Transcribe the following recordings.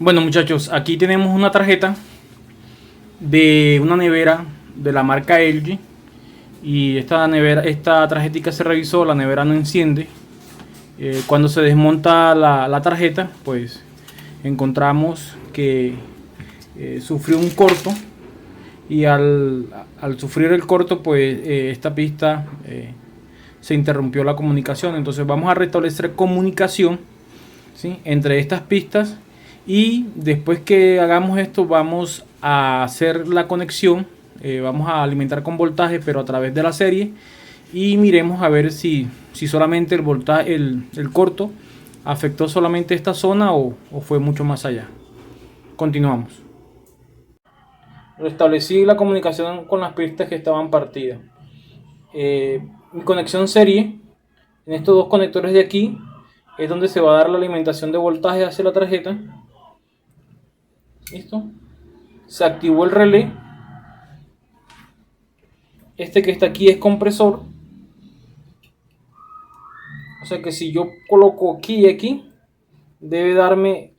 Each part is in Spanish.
Bueno, muchachos, aquí tenemos una tarjeta de una nevera de la marca LG. Y esta tarjetica se revisó, la nevera no enciende. Cuando se desmonta la tarjeta, pues encontramos que sufrió un corto. Y al sufrir el corto, pues esta pista se interrumpió la comunicación. Entonces vamos a restablecer comunicación, ¿sí?, entre estas pistas. Y después que hagamos esto, vamos a hacer la conexión. Vamos a alimentar con voltaje, pero a través de la serie. Y miremos a ver si solamente el voltaje, el corto afectó solamente esta zona o fue mucho más allá. Continuamos. Restablecí la comunicación con las pistas que estaban partidas. Mi conexión serie, en estos dos conectores de aquí, es donde se va a dar la alimentación de voltaje hacia la tarjeta. ¿Listo? Se activó el relé. Este que está aquí es compresor. O sea que si yo coloco aquí y aquí, debe darme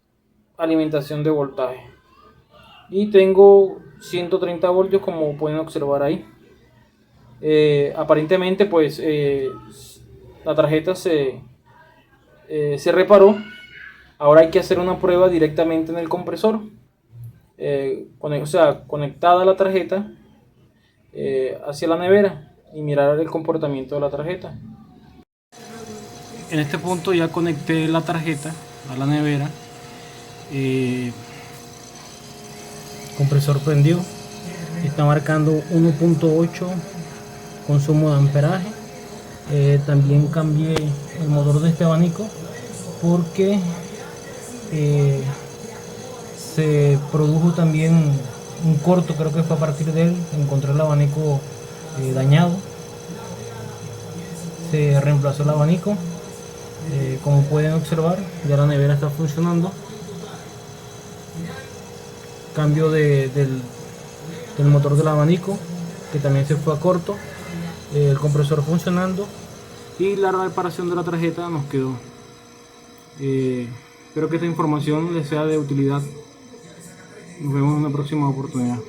alimentación de voltaje. Y tengo 130 voltios, como pueden observar ahí. Aparentemente pues la tarjeta se reparó. Ahora hay que hacer una prueba directamente en el compresor. O sea, conectada la tarjeta hacia la nevera y mirar el comportamiento de la tarjeta. En este punto ya conecté la tarjeta a la nevera. Compresor prendió, está marcando 1.8 consumo de amperaje. También cambié el motor de este abanico porque se produjo también un corto, creo que fue a partir de él. Encontré el abanico dañado, se reemplazó el abanico. Como pueden observar, ya la nevera está funcionando. Cambio del motor del abanico, que también se fue a corto. El compresor funcionando y la reparación de la tarjeta nos quedó. Espero que esta información les sea de utilidad. Nos vemos en una próxima oportunidad.